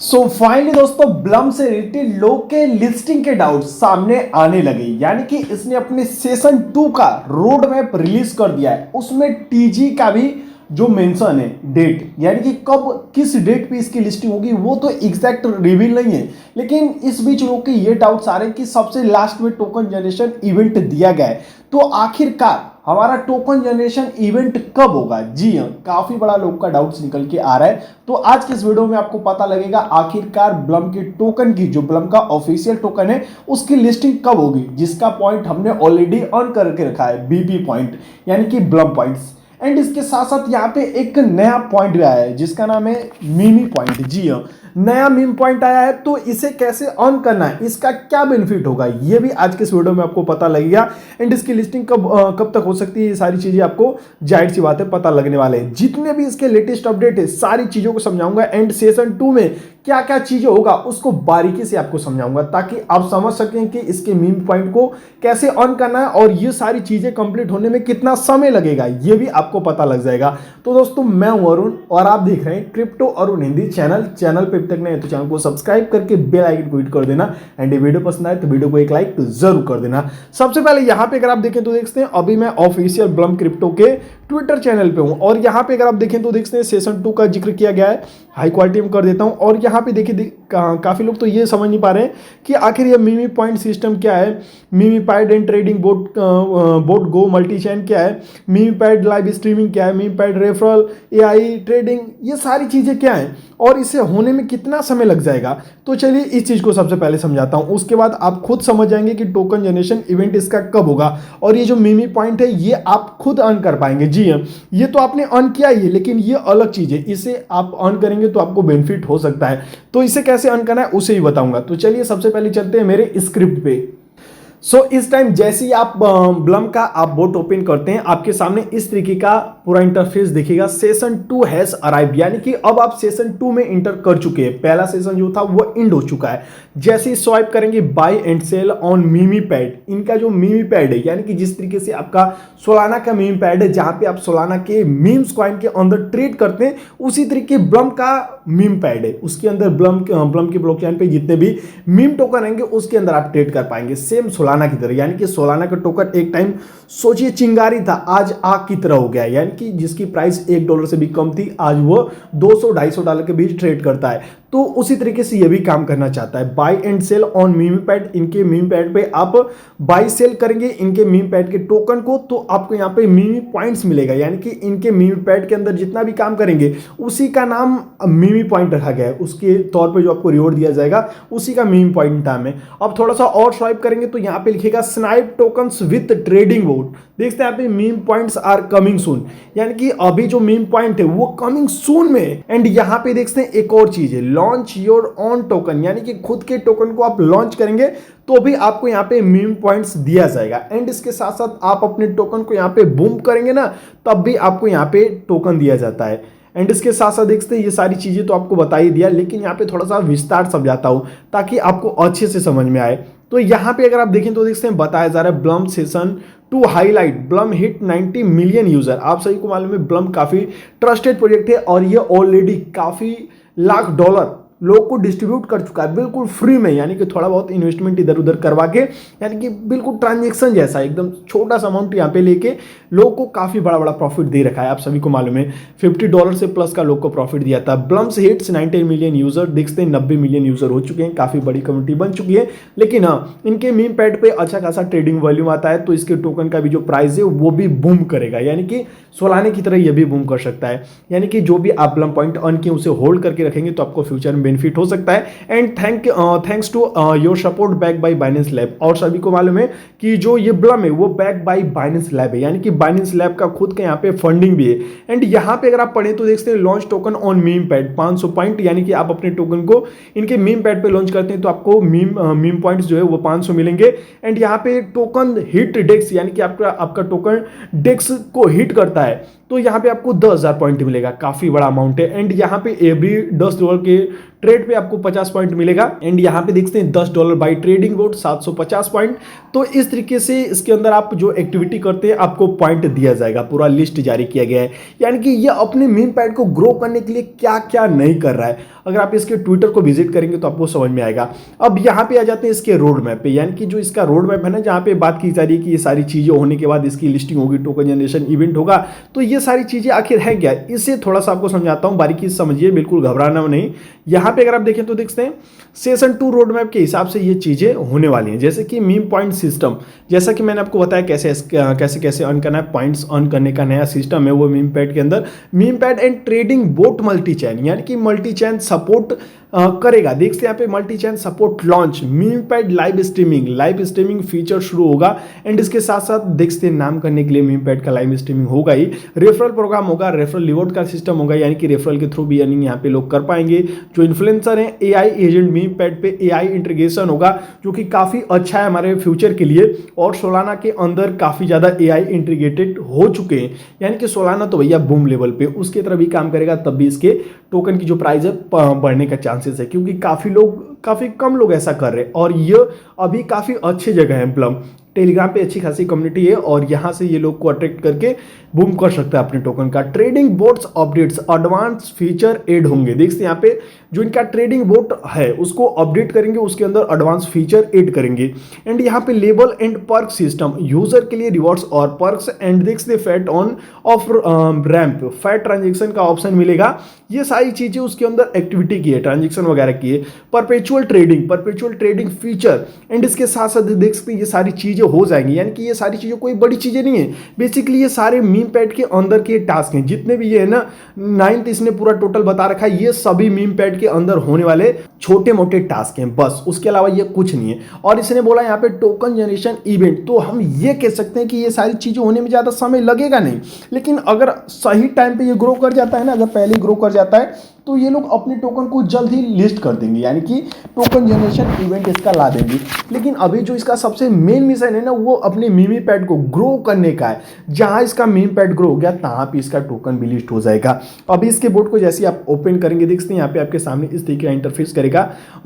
So finally दोस्तों Blum से related लोग के लिस्टिंग के डाउट सामने आने लगे, यानी कि इसने अपने सेशन 2 का रोड मैप रिलीज कर दिया है। उसमें टीजी का भी जो मेंशन है डेट, यानी कि कब किस डेट पे इसकी लिस्टिंग होगी वो तो एग्जैक्ट रिवील नहीं है, लेकिन इस बीच लोग के ये डाउट्स आ रहे हैं कि सबसे लास्ट में टोकन जनरेशन इवेंट दिया गया है, तो आखिरकार हमारा टोकन जनरेशन इवेंट कब होगा। जी हाँ, काफी बड़ा लोग का डाउट्स निकल के आ रहा है। तो आज के इस वीडियो में आपको पता लगेगा आखिरकार ब्लम के टोकन की, जो ब्लम का ऑफिशियल टोकन है उसकी लिस्टिंग कब होगी, जिसका पॉइंट हमने ऑलरेडी अर्न करके रखा है, बीपी पॉइंट यानी कि ब्लम पॉइंट्स। एंड इसके साथ साथ यहाँ पे एक नया पॉइंट भी आया है जिसका नाम है मीमी पॉइंट। जी हाँ, नया मीम पॉइंट आया है, तो इसे कैसे अर्न करना है, इसका क्या बेनिफिट होगा, ये भी आज के इस वीडियो में आपको पता लगेगा। एंड इसकी लिस्टिंग कब तक हो सकती है, ये सारी चीजें आपको जाहिर सी बात है पता लगने वाले हैं। जितने भी इसके लेटेस्ट अपडेट है सारी चीजों को समझाऊंगा। एंड सेशन 2 में क्या क्या चीजें होगा उसको बारीकी से आपको समझाऊंगा, ताकि आप समझ सकें कि इसके मीम पॉइंट को कैसे अर्न करना है और ये सारी चीजें कंप्लीट होने में कितना समय लगेगा, ये भी आपको पता लग जाएगा। तो दोस्तों मैं हूं अरुण और आप देख रहे हैं क्रिप्टो अरुण हिंदी चैनल पे तक नहीं है तो चैनल को सब्सक्राइब करके बेल आइकन को हिट कर देना। एंड ये वीडियो पसंद आए तो वीडियो को एक लाइक जरूर कर देना। सबसे पहले यहाँ पे अगर आप देखें तो देख सकते हैं अभी मैं ऑफिशियल ब्लम क्रिप्टो के ट्विटर चैनल पे हूं, और यहाँ पे अगर आप देखें तो देख सकते हैं सेशन 2 का जिक्र किया गया है। हाई क्वालिटी में कर देता हूं, और यहाँ पे देखिए काफी लोग तो ये समझ नहीं पा रहे हैं कि आखिर ये मीमी पॉइंट सिस्टम क्या है, meme pad and trading bot go multi chain क्या है, मीमी पैड लाइव स्ट्रीमिंग क्या है, meme pad referral AI trading, ये सारी चीजें क्या है और इसे होने में कितना समय लग जाएगा। तो चलिए इस चीज को सबसे पहले समझाता हूं, उसके बाद आप खुद समझ जाएंगे कि टोकन जनरेशन इवेंट इसका कब होगा, और ये जो मीमी पॉइंट है ये आप खुद अर्न कर पाएंगे। जी हाँ, ये तो आपने अर्न किया ही है, लेकिन ये अलग चीज है, इसे आप अर्न करेंगे तो आपको बेनिफिट हो सकता है। तो इसे कैसे अर्न करना है उसे ही बताऊंगा। तो चलिए सबसे पहले चलते हैं मेरे स्क्रिप्ट पे। इस टाइम जैसे ही आप ब्लम का आप बोट ओपन करते हैं, आपके सामने इस तरीके का पूरा इंटरफेस दिखेगा। सेशन 2 हैज अराइव, यानी कि अब आप सेशन 2 में इंटर कर चुके हैं। पहला सेशन जो था वो एंड हो चुका है। जैसे ही स्वाइप करेंगे buy and sell on meme pad, इनका जो मीमी पैड है, यानी कि जिस तरीके से आपका सोलाना का मीमी पैड है जहां पे आप सोलाना के मीम्स कॉइन के अंदर ट्रेड करते हैं, उसी तरीके ब्लम का मीम पैड है, उसके अंदर ब्लम की ब्लॉकचेन पे जितने भी मीम टोकन आएंगे उसके अंदर आप ट्रेड कर पाएंगे, सेम सोलाना की तरह। यानी कि सोलाना का टोकन एक टाइम सोचिए चिंगारी था, आज आग की तरह हो गया, यानी कि जिसकी प्राइस $1 से भी कम थी, आज वो $200-250 के बीच ट्रेड करता है। तो उसी तरीके से ये भी काम करना चाहता है। Buy and sell on meme pad, इनके मीम पैड पे आप बाय सेल करेंगे इनके मीम पैड के टोकन को, तो आपको यहाँ पे मीमी पॉइंट्स मिलेगा, यानी कि इनके मीम पैड के अंदर जितना भी काम करेंगे उसी का नाम मीमी पॉइंट रखा गया है, उसके तौर पे जो आपको रिवॉर्ड दिया जाएगा उसी का मीम पॉइंट नाम है। अब थोड़ा सा और स्वाइप करेंगे तो यहाँ पे लिखेगा snipe tokens with trading bot, देखते हैं यहाँ पे meme points are coming soon, यानी कि अभी जो मीम पॉइंट है वो कमिंग सून में। एंड यहाँ पे देखते हैं एक और चीज है, लॉन्च योर ऑन टोकन, यानी कि खुद के टोकन को आप लॉन्च करेंगे तो भी आपको यहाँ पे मीम पॉइंट्स दिया जाएगा। एंड इसके साथ साथ आप अपने टोकन को यहाँ पे बूम करेंगे ना, तब भी आपको यहाँ पे टोकन दिया जाता है। एंड इसके साथ साथ देखते हैं ये सारी चीजें तो आपको बता ही दिया, लेकिन यहाँ पे थोड़ा सा विस्तार समझाता हूँ ताकि आपको अच्छे से समझ में आए। तो यहाँ पे अगर आप देखें तो देखते हैं बताया जा रहा है Blum session 2 highlight Blum hit 90 million user. आप सभी को मालूम है ब्लम काफी ट्रस्टेड प्रोजेक्ट है और ये ऑलरेडी काफी लाख डॉलर लोग को डिस्ट्रीब्यूट कर चुका है बिल्कुल फ्री में, यानी कि थोड़ा बहुत इन्वेस्टमेंट इधर उधर करवा के, यानी कि बिल्कुल ट्रांजेक्शन जैसा एकदम छोटा सा अमाउंट यहाँ पे लेके लोगों को काफी बड़ा बड़ा प्रॉफिट दे रखा है। आप सभी को मालूम है $50 से प्लस का लोग को प्रॉफिट दिया था। ब्लम्स हिट्स 90 मिलियन यूजर, देखते हैं 90 मिलियन यूजर हो चुके हैं, काफी बड़ी कम्युनिटी बन चुकी है। लेकिन हाँ, इनके मीम पैड पे अच्छा खासा ट्रेडिंग वॉल्यूम आता है, तो इसके टोकन का भी जो प्राइस है वो भी बूम करेगा, यानी कि सोलाने की तरह ये भी बूम कर सकता है। यानी कि जो भी आप ब्लम पॉइंट अर्न किए उसे होल्ड करके रखेंगे तो आपको फ्यूचर में बेनिफिट हो सकता है। And thanks to your support back by Binance lab, और सभी को मालूम है कि जो ये ब्लम है वो बैक बाय बाइनेंस लैब है, यानी कि बाइनेंस लैब का खुद का यहाँ पे फंडिंग भी है। एंड यहाँ पे अगर आप पढ़ें तो देखते हैं launch token on meme pad 500 point, यानी कि आप अपने टोकन को इनके मीम पैड पे लॉन्च करते हैं तो आपको मीम पॉइंट्स जो है वो 500 मिलेंगे। एंड यहाँ पे टोकन हिट डेक्स, यानी कि आपका टोकन डेक्स को हिट करता है तो यहाँ पे आपको 10,000 पॉइंट मिलेगा, काफी बड़ा अमाउंट है। एंड यहाँ पे एवरी $10 के ट्रेड पे आपको 50 पॉइंट मिलेगा। एंड यहाँ पे देखते हैं $10 बाई ट्रेडिंग बोर्ड 750 पॉइंट। तो इस तरीके से इसके अंदर आप जो एक्टिविटी करते हैं आपको पॉइंट दिया जाएगा, पूरा लिस्ट जारी किया गया है। यानी कि ये अपने मीम पैड को ग्रो करने के लिए क्या क्या नहीं कर रहा है, अगर आप इसके ट्विटर को विजिट करेंगे तो आपको समझ में आएगा। अब यहाँ पे आ जाते हैं इसके रोड मैप पे, यानी कि जो इसका रोड मैप है ना, जहाँ पे बात की जा रही है कि ये सारी चीजें होने के बाद इसकी लिस्टिंग होगी, टोकन जनरेशन इवेंट होगा। तो ये सारी चीजें आखिर है क्या, इसे थोड़ा सा आपको समझाता हूँ, बारीकी से समझिए, बिल्कुल घबराना नहीं। यहाँ पे अगर आप देखें तो देखते हैं सेशन 2 रोड मैप के हिसाब से ये चीजें होने वाली हैं। जैसे कि मीम पॉइंट सिस्टम, जैसा कि मैंने आपको बताया कैसे कैसे अर्न करना है, पॉइंट्स अर्न करने का नया सिस्टम है वो मीम पैड के अंदर। Meme pad and trading bot multi chain, यानी कि मल्टी चैन सपोर्ट करेगा। देखते हैं यहाँ पे multi chain support launch, meme pad live streaming feature शुरू होगा। एंड इसके साथ साथ देखते हैं नाम करने के लिए मीम पैड का लाइव स्ट्रीमिंग होगा ही, रेफरल प्रोग्राम होगा, रेफरल रिवॉर्ड का सिस्टम होगा, यानी कि रेफरल के थ्रू भी अर्निंग यहाँ पे लोग कर पाएंगे। जो इन्फ्लुएंसर हैं एआई एजेंट, मीम पैड पे एआई इंटीग्रेशन होगा जो कि काफी अच्छा है हमारे फ्यूचर के लिए। और सोलाना के अंदर काफी ज्यादा एआई इंटीग्रेटेड हो चुके हैं, यानी कि सोलाना तो भैया बूम लेवल पे उसके तरह भी काम करेगा, तब भी इसके टोकन की जो प्राइस है बढ़ने का चांसेस है, क्योंकि काफी कम लोग ऐसा कर रहे हैं। और ये अभी काफी अच्छी जगह है प्लम, टेलीग्राम पे अच्छी खासी कम्युनिटी है और यहाँ से ये लोग को अट्रैक्ट करके बूम कर सकता है अपने टोकन का। Trading boats updates, advance feature add होंगे। देखते हैं यहाँ पे जो इनका ट्रेडिंग बोट है उसको अपडेट करेंगे, उसके अंदर एडवांस फीचर ऐड करेंगे। एंड यहाँ पे label and perk system, user के लिए रिवॉर्ड्स और पर्क्स। एंड देखते fiat on off ramp, fiat transaction का ऑप्शन मिलेगा। ये सारी चीजें उसके अंदर एक्टिविटी की है, ट्रांजेक्शन वगैरह की है। Perpetual trading feature. एंड इसके साथ साथ देख सकते हैं ये सारी चीजें हो जाएंगी, यानी कि ये सारी चीजें कोई बड़ी चीजें नहीं है। बेसिकली ये सारे मीम पैड के अंदर के टास्क हैं, जितने भी ये है ना 9th इसने पूरा टोटल बता रखा है, ये सभी मीम पैड के अंदर होने वाले छोटे मोटे टास्क हैं बस, उसके अलावा ये कुछ नहीं है। और इसने बोला यहाँ पे टोकन जनरेशन इवेंट, तो हम ये कह सकते हैं कि ये सारी चीजें होने में ज्यादा समय लगेगा नहीं, लेकिन अगर सही टाइम पे ये ग्रो कर जाता है ना, अगर पहले ग्रो कर जाता है तो ये लोग अपने टोकन को जल्द ही लिस्ट कर देंगे, यानी कि टोकन जनरेशन इवेंट इसका ला देंगे। लेकिन अभी जो इसका सबसे मेन मिशन है ना, वो अपने मीमी पैड को ग्रो करने का है। जहां इसका मीम पैड ग्रो हो गया तहां पे इसका टोकन भी लिस्ट हो जाएगा। अभी इसके बोर्ड को जैसे आप ओपन करेंगे, देखते हैं यहाँ पे आपके सामने इस तरीके का इंटरफेस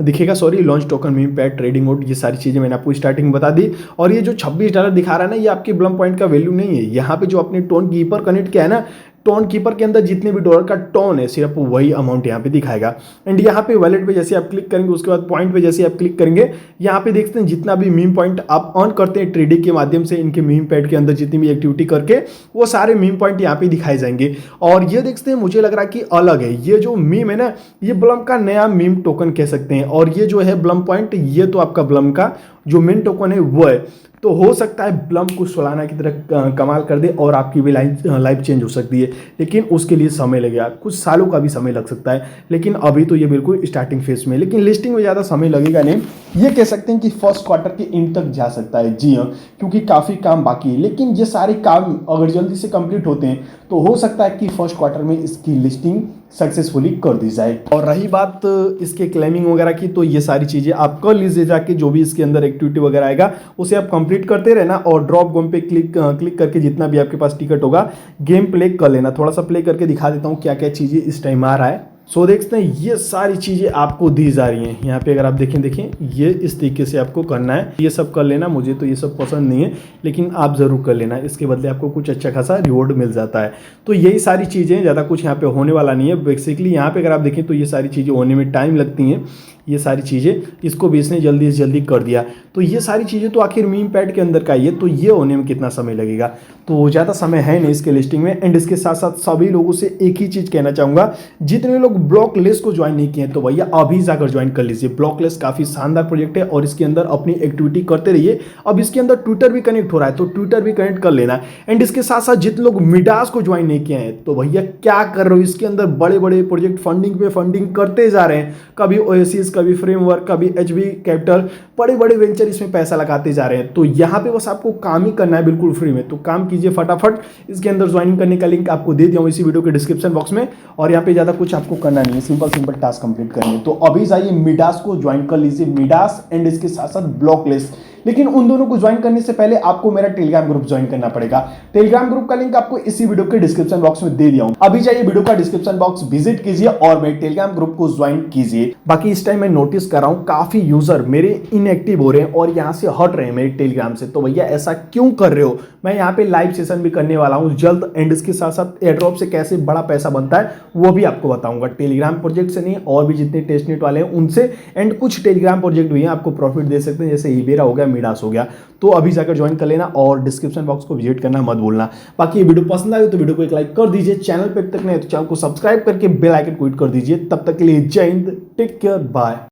दिखेगा, launch token meme pad trading mode, ये सारी चीजें मैंने आपको स्टार्टिंग बता दी। और ये जो $26 दिखा रहा है ना, ये आपके ब्लम पॉइंट का वैल्यू नहीं है। यहाँ पे जो अपने टोन कीपर कनेक्ट किया है ना, टोन कीपर के अंदर जितने भी डॉलर का टोन है सिर्फ वही अमाउंट यहाँ पे दिखाएगा। एंड यहाँ पे वैलेट पे जैसे आप क्लिक करेंगे, उसके बाद पॉइंट पे जैसे आप क्लिक करेंगे, यहाँ पे देखते हैं जितना भी मीम पॉइंट आप अर्न करते हैं ट्रेडिंग के माध्यम से, इनके मीम पैड के अंदर जितनी भी एक्टिविटी करके, वो सारे मीम पॉइंट यहाँ पे दिखाए जाएंगे। और ये देखते हैं, मुझे लग रहा है कि अलग है ये जो मीम है ना, ये ब्लम का नया मीम टोकन कह सकते हैं। और ये जो है ब्लम पॉइंट, ये तो आपका ब्लम का जो मेन टोकन है वो है। तो हो सकता है ब्लम कुछ सोलाना की तरह कमाल कर दे और आपकी भी लाइफ चेंज हो सकती है, लेकिन उसके लिए समय लगेगा, कुछ सालों का भी समय लग सकता है। लेकिन अभी तो ये बिल्कुल स्टार्टिंग फेज में, लेकिन लिस्टिंग में ज़्यादा समय लगेगा नहीं। ये कह सकते हैं कि फर्स्ट क्वार्टर के एंड तक जा सकता है, जी हाँ, क्योंकि काफ़ी काम बाकी है। लेकिन ये सारे काम अगर जल्दी से कंप्लीट होते हैं तो हो सकता है कि फर्स्ट क्वार्टर में इसकी लिस्टिंग सक्सेसफुली कर दी जाए। और रही बात इसके क्लेमिंग वगैरह की, तो ये सारी चीज़ें आप कर लीजिए जाके, जो भी इसके अंदर एक्टिविटी वगैरह आएगा उसे आप कंप्लीट करते रहना और ड्रॉप गेम पे क्लिक करके जितना भी आपके पास टिकट होगा गेम प्ले कर लेना। थोड़ा सा प्ले करके दिखा देता हूँ क्या क्या चीज़ें इस टाइम आ रहा है। देखते हैं ये सारी चीज़ें आपको दी जा रही हैं। यहाँ पे अगर आप देखें ये इस तरीके से आपको करना है, ये सब कर लेना। मुझे तो ये सब पसंद नहीं है, लेकिन आप ज़रूर कर लेना, इसके बदले आपको कुछ अच्छा खासा रिवॉर्ड मिल जाता है। तो यही सारी चीज़ें, ज़्यादा कुछ यहाँ पे होने वाला नहीं है। बेसिकली यहाँ पे अगर आप देखें तो ये सारी चीज़ें होने में टाइम लगती हैं, ये सारी चीज़ें, इसको भी इसने जल्दी से जल्दी कर दिया। तो ये सारी चीज़ें तो आखिर मीम पैड के अंदर का ही है, तो ये होने में कितना समय लगेगा, तो ज़्यादा समय है नहीं इसके लिस्टिंग में। एंड इसके साथ साथ सभी लोगों से एक ही चीज़ कहना चाहूँगा, जितने लोग ब्लॉकलेस को ज्वाइन नहीं किए हैं तो भैया अभी जाकर ज्वाइन कर लीजिए। ब्लॉकलेस काफ़ी शानदार प्रोजेक्ट है और इसके अंदर अपनी एक्टिविटी करते रहिए। अब इसके अंदर ट्विटर भी कनेक्ट हो रहा है, तो ट्विटर भी कनेक्ट कर लेना। एंड इसके साथ साथ जितने लोग मिडास को ज्वाइन नहीं किए हैं तो भैया क्या कर रहे हो, इसके अंदर बड़े बड़े प्रोजेक्ट फंडिंग पे फंडिंग करते जा रहे हैं, कभी ओएसिस, कभी फ्रेमवर्क, कभी एचबी कैपिटल, बड़े बड़े वेंचर इसमें पैसा लगाते जा रहे हैं। तो यहाँ पे बस आपको काम ही करना है बिल्कुल फ्री में, तो काम कीजिए फटाफट। इसके अंदर ज्वाइन करने का लिंक आपको दे दिया हूँ इसी वीडियो के डिस्क्रिप्शन बॉक्स में। और यहाँ पे ज़्यादा कुछ आपको करना नहीं है, सिंपल टास्क कंप्लीट करनी है। तो अभी जाइए मिडास को ज्वाइन कर लीजिए, मिडास एंड इसके साथ साथ ब्लॉकलेस, लेकिन उन दोनों को ज्वाइन करने से पहले आपको मेरा टेलीग्राम ग्रुप ज्वाइन करना पड़ेगा। टेलीग्राम ग्रुप का लिंक आपको इसी वीडियो के डिस्क्रिप्शन बॉक्स में दे दिया हूं। अभी जाइए वीडियो का डिस्क्रिप्शन बॉक्स विजिट कीजिए और मेरे टेलीग्राम ग्रुप को ज्वाइन कीजिए। बाकी इस टाइम मैं नोटिस कर रहा हूं काफी यूजर मेरे इनएक्टिव हो रहे हैं और यहां से हट रहे हैं मेरे टेलीग्राम से। तो भैया ऐसा क्यों कर रहे हो? मैं यहाँ पे लाइव सेशन भी करने वाला हूँ जल्द, एंड इसके साथ साथ एयरड्रॉप से कैसे बड़ा पैसा बनता है वो भी आपको बताऊंगा। टेलीग्राम प्रोजेक्ट से नहीं, और भी जितने टेस्टनेट वाले हैं उनसे, एंड कुछ टेलीग्राम प्रोजेक्ट भी हैं आपको प्रॉफिट दे सकते हैं, जैसे इबेरा हो गया, मिडास हो गया। तो अभी जाकर ज्वाइन कर लेना और डिस्क्रिप्शन बॉक्स को विजिट करना मत भूलना। बाकी ये वीडियो पसंद आए तो वीडियो को एक लाइक कर दीजिए, चैनल पे अब तक नहीं तो चैनल को सब्सक्राइब करके बेल आइकन को हिट कर दीजिए। तब तक के लिए जय हिंद, टेक केयर, बाय।